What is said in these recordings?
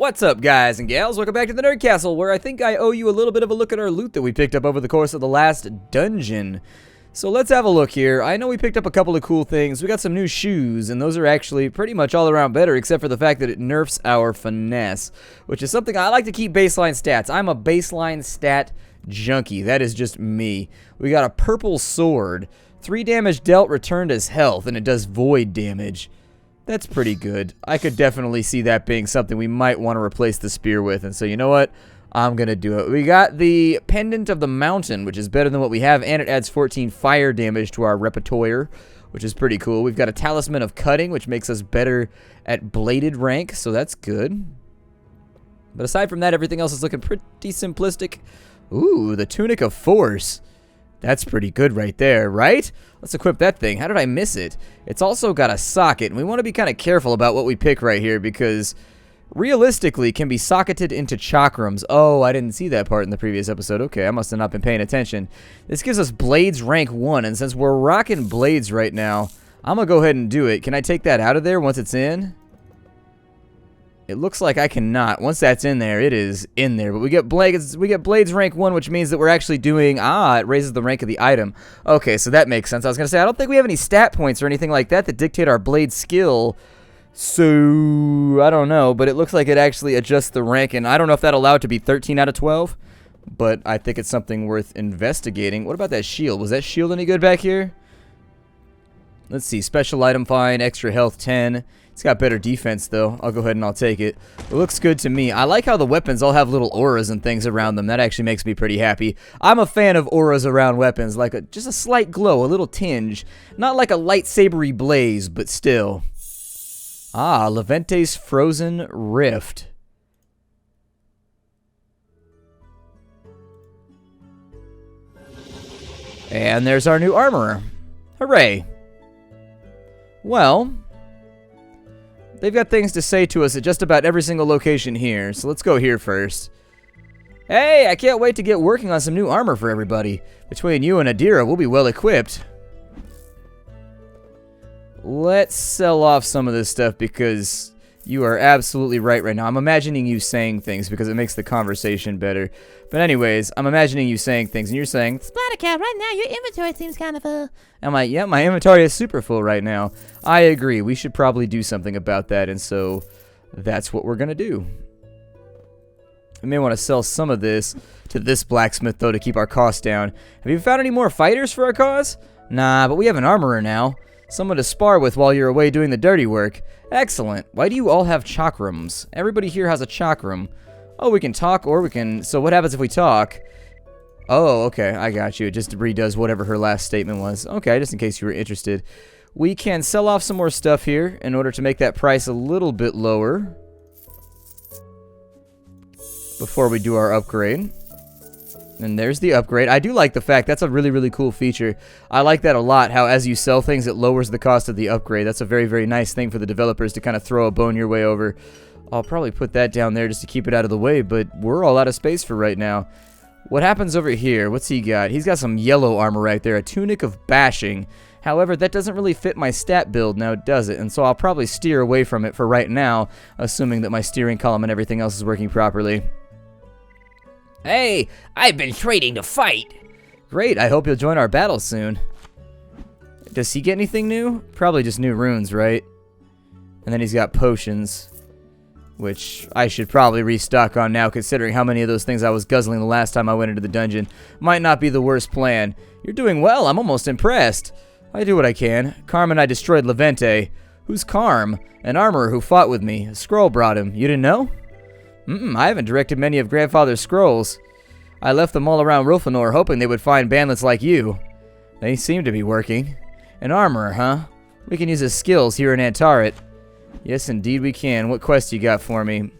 What's up, guys and gals? Welcome back to the Nerd Castle, where I think I owe you a little bit of a look at our loot that we picked up over the course of the last dungeon. So let's have a look here. I know we picked up a couple of cool things. We got some new shoes, and those are actually pretty much all around better, except for the fact that it nerfs our finesse, which is something I like to keep baseline stats. I'm a baseline stat junkie. That is just me. We got a purple sword. 3 damage dealt returned as health, and it does void damage. That's pretty good. I could definitely see that being something we might want to replace the spear with, and so you know what? I'm gonna do it. We got the Pendant of the Mountain, which is better than what we have, and it adds 14 fire damage to our repertoire, which is pretty cool. We've got a Talisman of Cutting, which makes us better at bladed rank, so that's good. But aside from that, everything else is looking pretty simplistic. Ooh, the Tunic of Force. That's pretty good right there, right? Let's equip that thing. How did I miss it? It's also got a socket, and we want to be kind of careful about what we pick right here because realistically can be socketed into chakrams. Oh, I didn't see that part in the previous episode. Okay, I must have not been paying attention. This gives us Blades rank 1, and since we're rocking Blades right now, I'm going to go ahead and do it. Can I take that out of there once it's in? It looks like I cannot. Once that's in there, it is in there. But we get Blades rank 1, which means that we're actually doing... it raises the rank of the item. Okay, so that makes sense. I was going to say, I don't think we have any stat points or anything like that that dictate our blade skill. So, I don't know. But it looks like it actually adjusts the rank. And I don't know if that allowed to be 13 out of 12. But I think it's something worth investigating. What about that shield? Was that shield any good back here? Let's see. Special item fine. Extra health 10. It's got better defense, though. I'll go ahead and I'll take it. It looks good to me. I like how the weapons all have little auras and things around them. That actually makes me pretty happy. I'm a fan of auras around weapons, like just a slight glow, a little tinge. Not like a lightsabery blaze, but still. Levente's Frozen Rift. And there's our new armorer. Hooray. Well... they've got things to say to us at just about every single location here, so let's go here first. Hey, I can't wait to get working on some new armor for everybody. Between you and Adira, we'll be well equipped. Let's sell off some of this stuff because you are absolutely right now. I'm imagining you saying things because it makes the conversation better. But anyways, I'm imagining you saying things, and you're saying, Splattercat, right now your inventory seems kind of full. I'm like, yeah, my inventory is super full right now. I agree. We should probably do something about that, and so that's what we're going to do. We may want to sell some of this to this blacksmith, though, to keep our costs down. Have you found any more fighters for our cause? Nah, but we have an armorer now. Someone to spar with while you're away doing the dirty work. Excellent. Why do you all have chakrams? Everybody here has a chakram. Oh, we can talk or we can... so what happens if we talk? Oh, okay. I got you. It just redoes whatever her last statement was. Okay, just in case you were interested. We can sell off some more stuff here in order to make that price a little bit lower before we do our upgrade. And there's the upgrade. I do like the fact that's a really, really cool feature. I like that a lot, how as you sell things, it lowers the cost of the upgrade. That's a very, very nice thing for the developers to kind of throw a bone your way over. I'll probably put that down there just to keep it out of the way, but we're all out of space for right now. What happens over here? What's he got? He's got some yellow armor right there, a Tunic of Bashing. However, that doesn't really fit my stat build now, does it? And so I'll probably steer away from it for right now, assuming that my steering column and everything else is working properly. Hey, I've been training to fight. Great, I hope you'll join our battle soon. Does he get anything new? Probably just new runes, right? And then he's got potions, which I should probably restock on now, considering how many of those things I was guzzling the last time I went into the dungeon. Might not be the worst plan. You're doing well, I'm almost impressed. I do what I can. Carm and I destroyed Levente. Who's Carm? An armorer who fought with me. A scroll brought him. You didn't know? I haven't directed many of Grandfather's scrolls. I left them all around Rilfanor, hoping they would find bandits like you. They seem to be working. An armorer, huh? We can use his skills here in Antaret. Yes, indeed we can. What quest you got for me?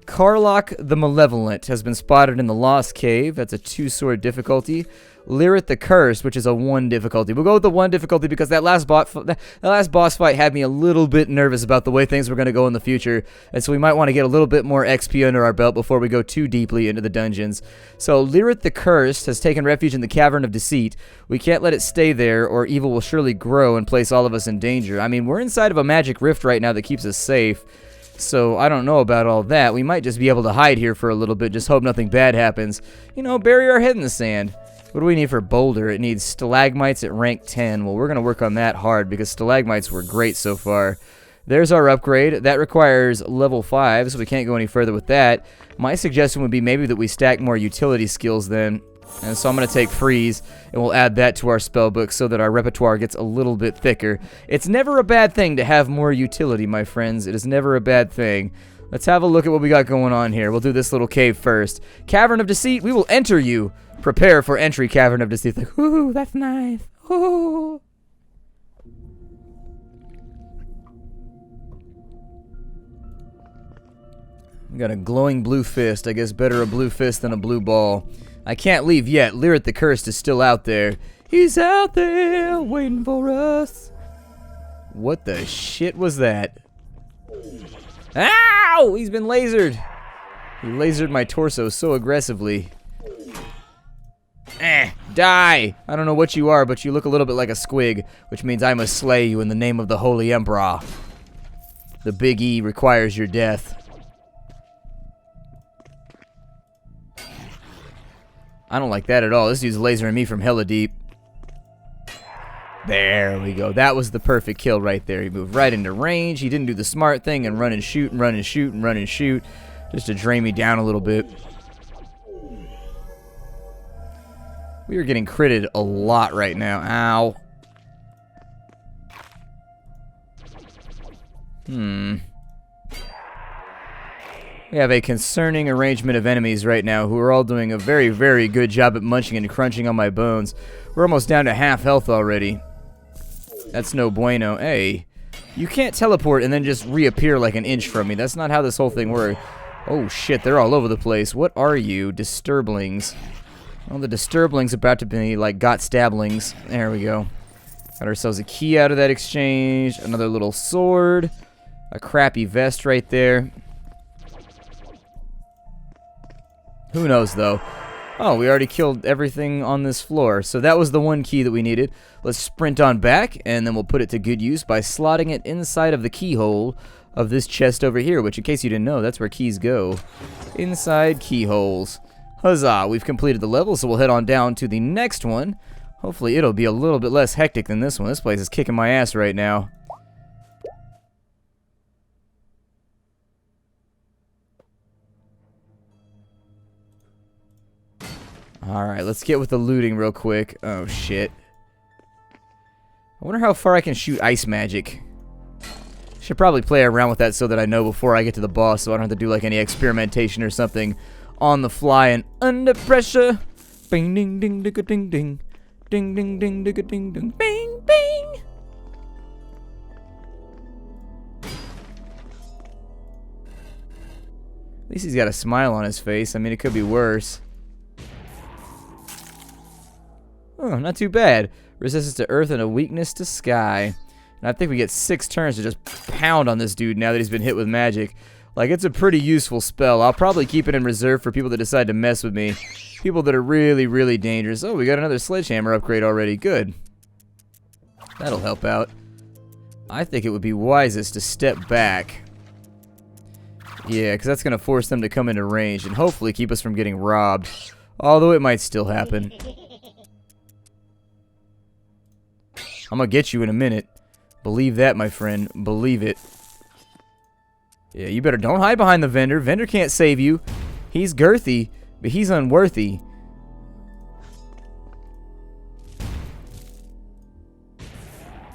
Karlach the Malevolent has been spotted in the Lost Cave. That's a 2-sword difficulty. Lyrith the Cursed, which is a 1 difficulty. We'll go with the 1 difficulty because that last boss fight had me a little bit nervous about the way things were going to go in the future, and so we might want to get a little bit more XP under our belt before we go too deeply into the dungeons. So Lyrith the Cursed has taken refuge in the Cavern of Deceit. We can't let it stay there, or evil will surely grow and place all of us in danger. I mean, we're inside of a magic rift right now that keeps us safe. So I don't know about all that. We might just be able to hide here for a little bit, just hope nothing bad happens. You know, bury our head in the sand. What do we need for boulder? It needs stalagmites at rank 10. Well, we're going to work on that hard because stalagmites were great so far. There's our upgrade. That requires level 5, so we can't go any further with that. My suggestion would be maybe that we stack more utility skills then. And so I'm going to take freeze, and we'll add that to our spellbook so that our repertoire gets a little bit thicker. It's never a bad thing to have more utility, my friends. It is never a bad thing. Let's have a look at what we got going on here. We'll do this little cave first. Cavern of Deceit, we will enter you. Prepare for entry, Cavern of Deceit. Like, ooh, that's nice. Ooh. We got a glowing blue fist. I guess better a blue fist than a blue ball. I can't leave yet. Lyrit the Cursed is still out there. He's out there waiting for us. What the shit was that? Ow! He's been lasered. He lasered my torso so aggressively. Die! I don't know what you are, but you look a little bit like a squig, which means I must slay you in the name of the Holy Emperor. The Big E requires your death. I don't like that at all. This dude's lasering me from hella deep. There we go. That was the perfect kill right there. He moved right into range. He didn't do the smart thing and run and shoot and run and shoot and run and shoot. Just to drain me down a little bit. We are getting critted a lot right now. Ow. We have a concerning arrangement of enemies right now who are all doing a very, very good job at munching and crunching on my bones. We're almost down to half health already. That's no bueno. Hey, you can't teleport and then just reappear like an inch from me. That's not how this whole thing works. Oh shit, they're all over the place. What are you? Disturblings. Well, the disturblings about to be like got stablings. There we go. Got ourselves a key out of that exchange. Another little sword. A crappy vest right there. Who knows, though? Oh, we already killed everything on this floor. So that was the one key that we needed. Let's sprint on back, and then we'll put it to good use by slotting it inside of the keyhole of this chest over here, which, in case you didn't know, that's where keys go. Inside keyholes. Huzzah! We've completed the level, so we'll head on down to the next one. Hopefully it'll be a little bit less hectic than this one. This place is kicking my ass right now. Alright, let's get with the looting real quick. Oh, shit. I wonder how far I can shoot ice magic. Should probably play around with that so that I know before I get to the boss so I don't have to do like any experimentation or something on the fly and under pressure. Bing ding ding ding ding ding. Ding ding ding ding ding ding. Bing bing. At least he's got a smile on his face. I mean, it could be worse. Oh, not too bad. Resistance to earth and a weakness to sky. And I think we get 6 turns to just pound on this dude now that he's been hit with magic. Like, it's a pretty useful spell. I'll probably keep it in reserve for people that decide to mess with me. People that are really, really dangerous. Oh, we got another sledgehammer upgrade already. Good. That'll help out. I think it would be wisest to step back. Yeah, because that's going to force them to come into range and hopefully keep us from getting robbed. Although it might still happen. I'm gonna get you in a minute. Believe that, my friend. Believe it. Yeah, you better don't hide behind the vendor. Vendor can't save you. He's girthy, but he's unworthy.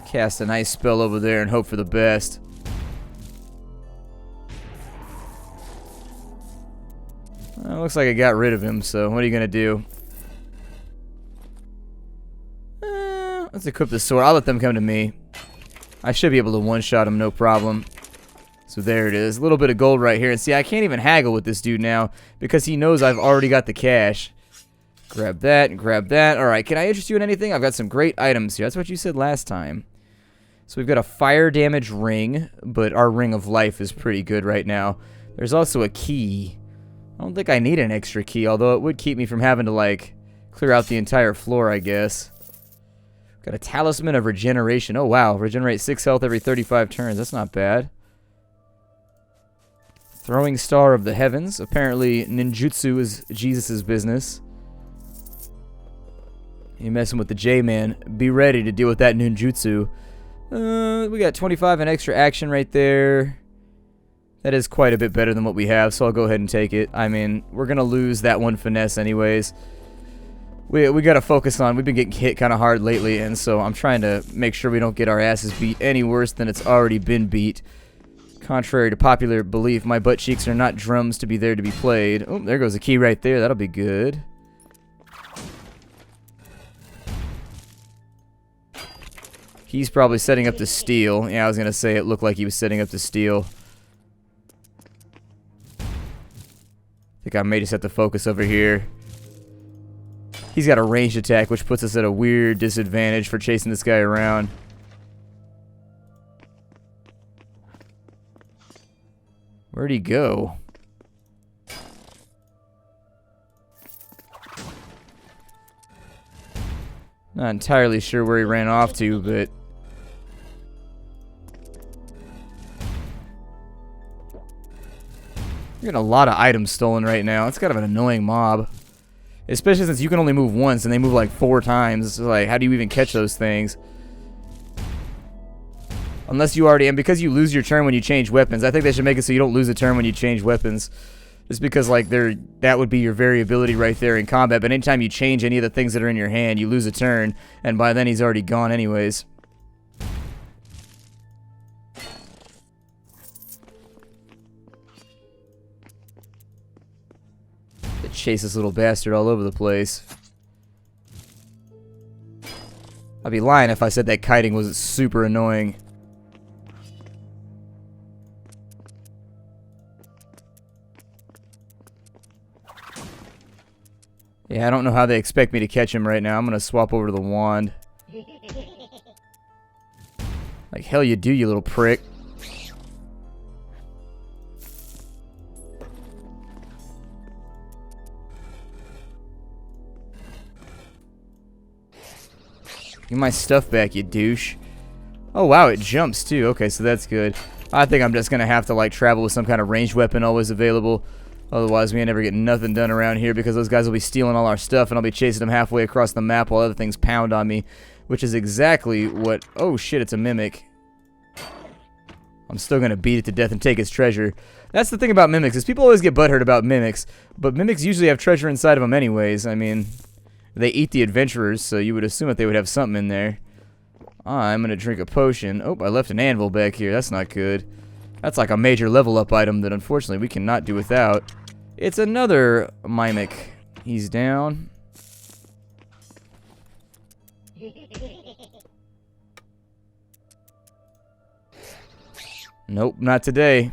Cast a nice spell over there and hope for the best. Well, looks like I got rid of him, so what are you gonna do? Let's equip the sword. I'll let them come to me. I should be able to one-shot him, no problem. So there it is. A little bit of gold right here. And see, I can't even haggle with this dude now because he knows I've already got the cash. Grab that and grab that. Alright, can I interest you in anything? I've got some great items here. That's what you said last time. So we've got a fire damage ring, but our ring of life is pretty good right now. There's also a key. I don't think I need an extra key, although it would keep me from having to, like, clear out the entire floor, I guess. Got a talisman of regeneration. Oh, wow. Regenerate 6 health every 35 turns. That's not bad. Throwing star of the heavens. Apparently, ninjutsu is Jesus' business. You messing with the J-Man. Be ready to deal with that ninjutsu. We got 25 and extra action right there. That is quite a bit better than what we have, so I'll go ahead and take it. I mean, we're going to lose that one finesse anyways. We got to focus on, we've been getting hit kind of hard lately, and so I'm trying to make sure we don't get our asses beat any worse than it's already been beat. Contrary to popular belief, my butt cheeks are not drums to be there to be played. Oh, there goes a key right there. That'll be good. He's probably setting up to steal. Yeah, I was going to say it looked like he was setting up to steal. I think I may just have to focus over here. He's got a ranged attack, which puts us at a weird disadvantage for chasing this guy around. Where'd he go? Not entirely sure where he ran off to, but... We're getting a lot of items stolen right now. It's kind of an annoying mob. Especially since you can only move once and they move like 4 times. So like, how do you even catch those things? Unless you already... And because you lose your turn when you change weapons, I think they should make it so you don't lose a turn when you change weapons. Just because like that would be your variability right there in combat. But anytime you change any of the things that are in your hand, you lose a turn. And by then he's already gone anyways. Chase this little bastard all over the place. I'd be lying if I said that kiting was super annoying. Yeah, I don't know how they expect me to catch him right now. I'm gonna swap over to the wand. Like hell you do, you little prick. Give my stuff back, you douche. Oh, wow, it jumps, too. Okay, so that's good. I think I'm just going to have to, like, travel with some kind of ranged weapon always available. Otherwise, we ain't never get nothing done around here because those guys will be stealing all our stuff and I'll be chasing them halfway across the map while other things pound on me. Which is exactly what... Oh, shit, it's a mimic. I'm still going to beat it to death and take its treasure. That's the thing about mimics, is people always get butthurt about mimics. But mimics usually have treasure inside of them anyways. I mean... They eat the adventurers, so you would assume that they would have something in there. I'm going to drink a potion. Oh, I left an anvil back here. That's not good. That's like a major level up item that unfortunately we cannot do without. It's another mimic. He's down. Nope, not today.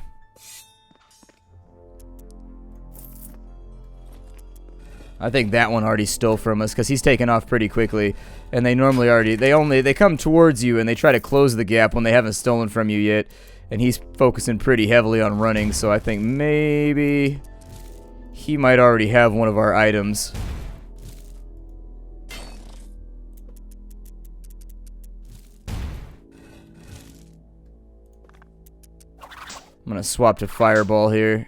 I think that one already stole from us because he's taken off pretty quickly, and they normally already they come towards you and they try to close the gap when they haven't stolen from you yet, and he's focusing pretty heavily on running, so I think maybe he might already have one of our items. I'm gonna swap to fireball here.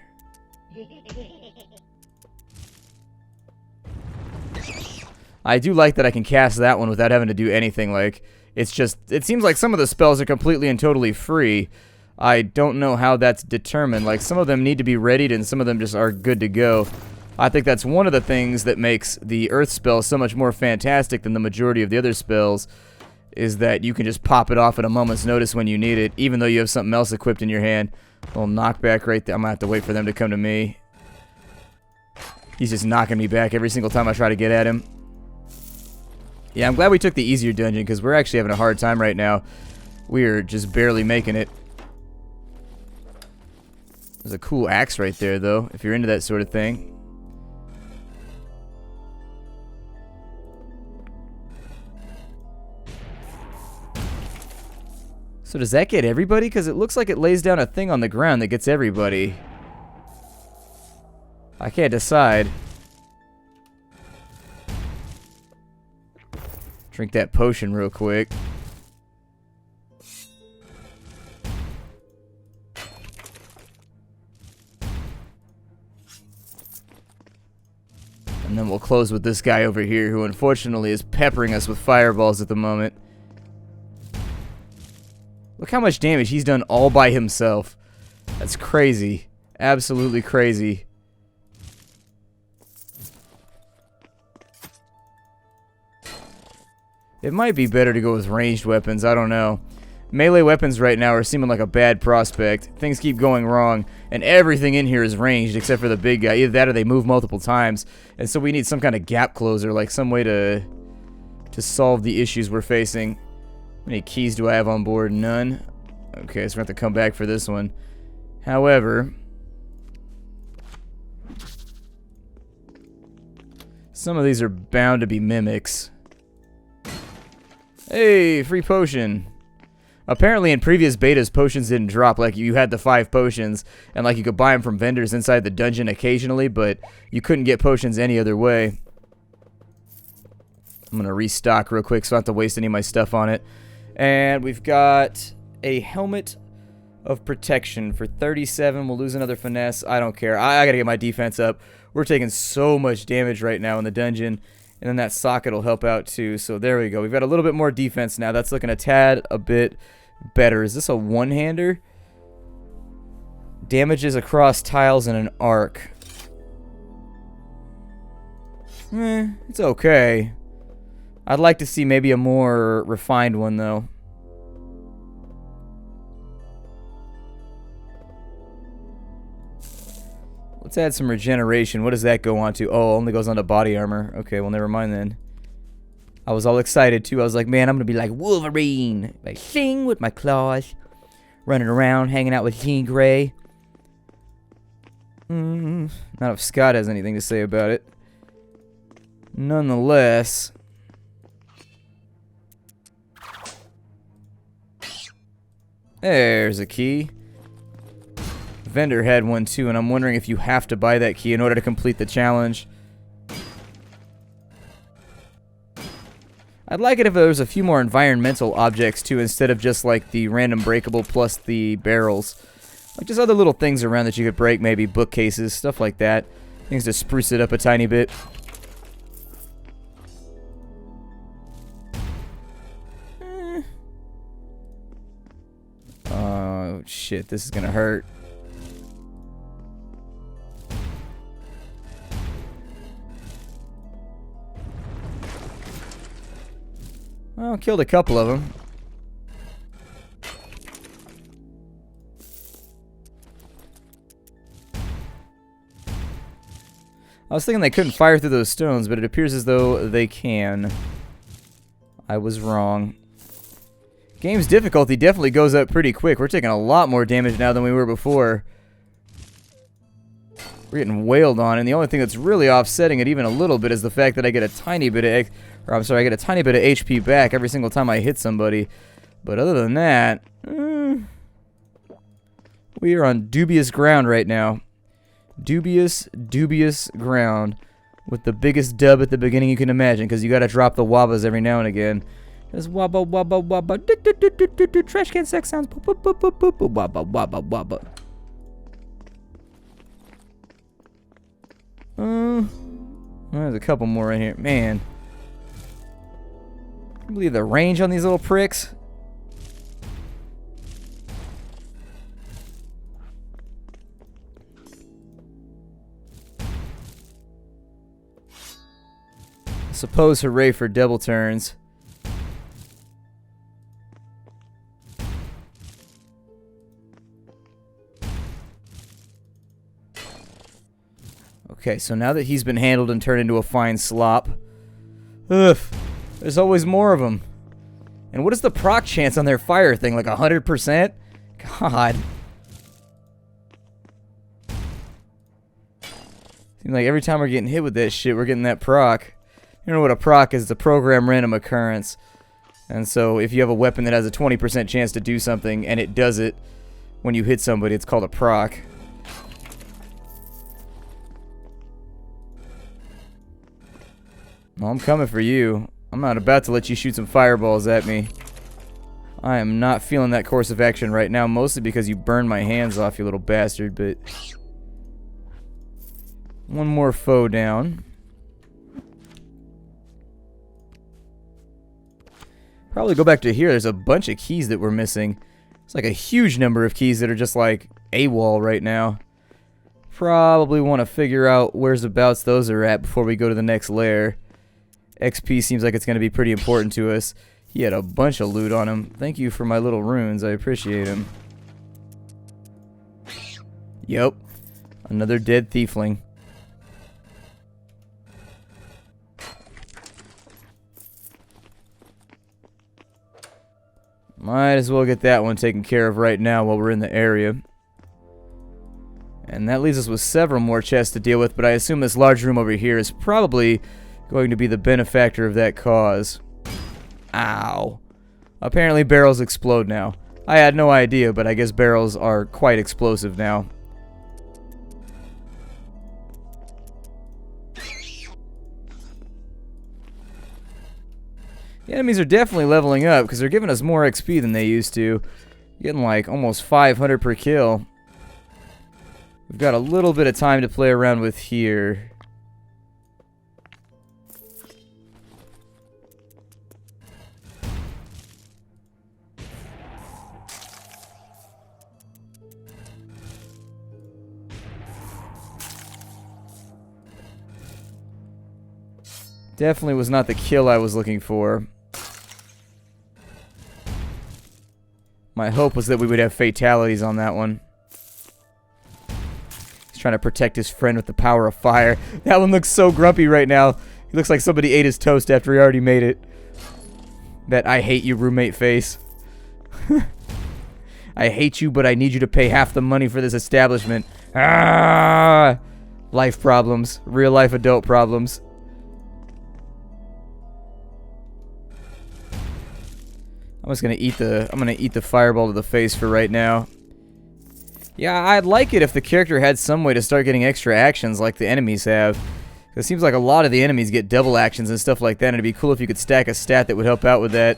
I do like that I can cast that one without having to do anything. Like, it's just, it seems like some of the spells are completely and totally free. I don't know how that's determined. Like, some of them need to be readied and some of them just are good to go. I think that's one of the things that makes the earth spell so much more fantastic than the majority of the other spells, is that you can just pop it off at a moment's notice when you need it, even though you have something else equipped in your hand. A little knockback right there. I'm gonna have to wait for them to come to me. He's just knocking me back every single time I try to get at him. Yeah, I'm glad we took the easier dungeon, because we're actually having a hard time right now. We're just barely making it. There's a cool axe right there, though, if you're into that sort of thing. So does that get everybody? Because it looks like it lays down a thing on the ground that gets everybody. I can't decide. Drink that potion real quick. And then we'll close with this guy over here, who unfortunately is peppering us with fireballs at the moment. Look how much damage he's done all by himself. That's crazy. Absolutely crazy. It might be better to go with ranged weapons, I don't know. Melee weapons right now are seeming like a bad prospect. Things keep going wrong, and everything in here is ranged except for the big guy. Either that or they move multiple times, and so we need some kind of gap closer, like some way to solve the issues we're facing. How many keys do I have on board? None. Okay, so we're going to have to come back for this one. However, some of these are bound to be mimics. Hey, free potion. Apparently in previous betas, potions didn't drop. Like, you had the 5 potions, and like you could buy them from vendors inside the dungeon occasionally, but you couldn't get potions any other way. I'm going to restock real quick so I don't have to waste any of my stuff on it. And we've got a helmet of protection for 37. We'll lose another finesse. I don't care. I got to get my defense up. We're taking so much damage right now in the dungeon. And then that socket will help out too. So there we go. We've got a little bit more defense now. That's looking a bit better. Is this a one-hander? Damages across tiles in an arc. It's okay. I'd like to see maybe a more refined one though. Let's add some regeneration. What does that go on to? Oh, only goes on to body armor. Okay, well, never mind then. I was all excited, too. I was like, man, I'm going to be like Wolverine. Like, sing with my claws. Running around, hanging out with Jean Grey. Not if Scott has anything to say about it. Nonetheless. There's a key. Vendor had one too, and I'm wondering if you have to buy that key in order to complete the challenge. I'd like it if there was a few more environmental objects too, instead of just like the random breakable plus the barrels. Like just other little things around that you could break, maybe bookcases, stuff like that. Things to spruce it up a tiny bit. Oh shit, this is gonna hurt. Well, killed a couple of them. I was thinking they couldn't fire through those stones, but it appears as though they can. I was wrong. Game's difficulty definitely goes up pretty quick. We're taking a lot more damage now than we were before. We're getting wailed on, and the only thing that's really offsetting it even a little bit is the fact that I get a tiny bit of I get a tiny bit of HP back every single time I hit somebody. But other than that, we are on dubious ground right now. Dubious ground. With the biggest dub at the beginning you can imagine, because you gotta drop the wabbas every now and again. Just wabba wabba wabba. Trash can sex sounds. Wabba wabba wabba. There's a couple more in here. Man. Can you believe the range on these little pricks? I suppose hooray for double turns. Okay, so now that he's been handled and turned into a fine slop, there's always more of them. And what is the proc chance on their fire thing? Like 100%? God. Seems like every time we're getting hit with that shit, we're getting that proc. You know what a proc is? It's a program random occurrence. And so if you have a weapon that has a 20% chance to do something, and it does it when you hit somebody, it's called a proc. Well, I'm coming for you. I'm not about to let you shoot some fireballs at me. I am not feeling that course of action right now, mostly because you burned my hands off, you little bastard, but... One more foe down. Probably go back to here. There's a bunch of keys that we're missing. It's like a huge number of keys that are just like AWOL right now. Probably want to figure out whereabouts those are at before we go to the next lair. XP seems like it's going to be pretty important to us. He had a bunch of loot on him. Thank you for my little runes. I appreciate him. Yep. Another dead thiefling. Might as well get that one taken care of right now while we're in the area. And that leaves us with several more chests to deal with, but I assume this large room over here is probably going to be the benefactor of that cause. Ow. Apparently barrels explode now. I had no idea, but I guess barrels are quite explosive now. The enemies are definitely leveling up because they're giving us more XP than they used to. Getting like almost 500 per kill. We've got a little bit of time to play around with here. Definitely was not the kill I was looking for. My hope was that we would have fatalities on that one. He's trying to protect his friend with the power of fire. That one looks so grumpy right now. He looks like somebody ate his toast after he already made it. That I hate you roommate face. I hate you, but I need you to pay half the money for this establishment. Ah! Life problems. Real life adult problems. I'm just gonna eat the fireball to the face for right now. Yeah, I'd like it if the character had some way to start getting extra actions like the enemies have. It seems like a lot of the enemies get double actions and stuff like that, and it'd be cool if you could stack a stat that would help out with that.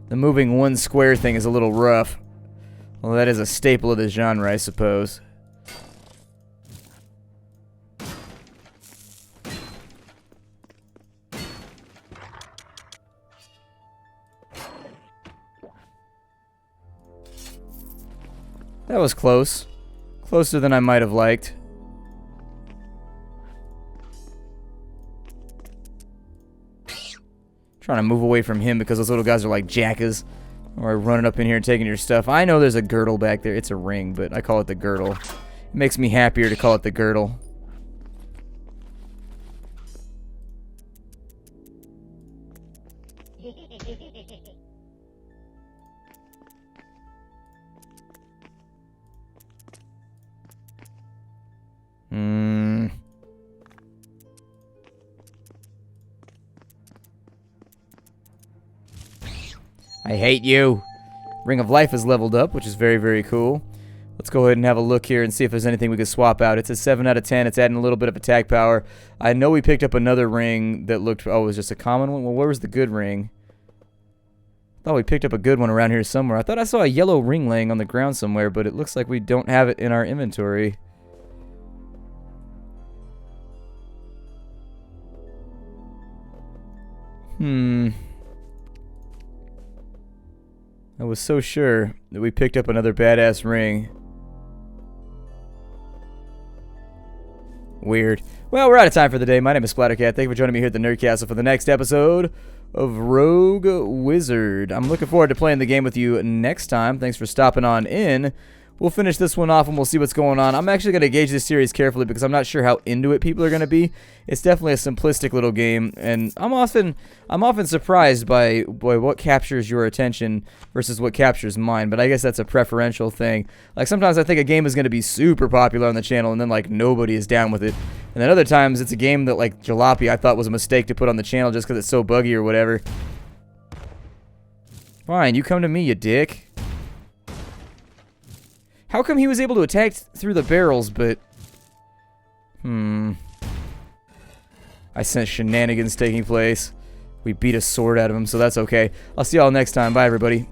The moving one square thing is a little rough. Well, that is a staple of the genre, I suppose. That was close. Closer than I might have liked. Trying to move away from him because those little guys are like jackers. Or running up in here and taking your stuff. I know there's a girdle back there. It's a ring, but I call it the girdle. It makes me happier to call it the girdle. I hate you. Ring of Life is leveled up, which is very, very cool. Let's go ahead and have a look here and see if there's anything we can swap out. It's a 7 out of 10. It's adding a little bit of attack power. I know we picked up another ring that looked... Oh, it was just a common one? Well, where was the good ring? I thought we picked up a good one around here somewhere. I thought I saw a yellow ring laying on the ground somewhere, but it looks like we don't have it in our inventory. I was so sure that we picked up another badass ring. Weird. Well, we're out of time for the day. My name is Splattercat. Thank you for joining me here at the Nerd Castle for the next episode of Rogue Wizard. I'm looking forward to playing the game with you next time. Thanks for stopping on in. We'll finish this one off and we'll see what's going on. I'm actually going to gauge this series carefully because I'm not sure how into it people are going to be. It's definitely a simplistic little game, and I'm often surprised by what captures your attention versus what captures mine, but I guess that's a preferential thing. Like sometimes I think a game is going to be super popular on the channel and then like nobody is down with it. And then other times it's a game that like Jalopy I thought was a mistake to put on the channel just because it's so buggy or whatever. Fine, you come to me, you dick. How come he was able to attack through the barrels, but... I sense shenanigans taking place. We beat a sword out of him, so that's okay. I'll see y'all next time. Bye, everybody.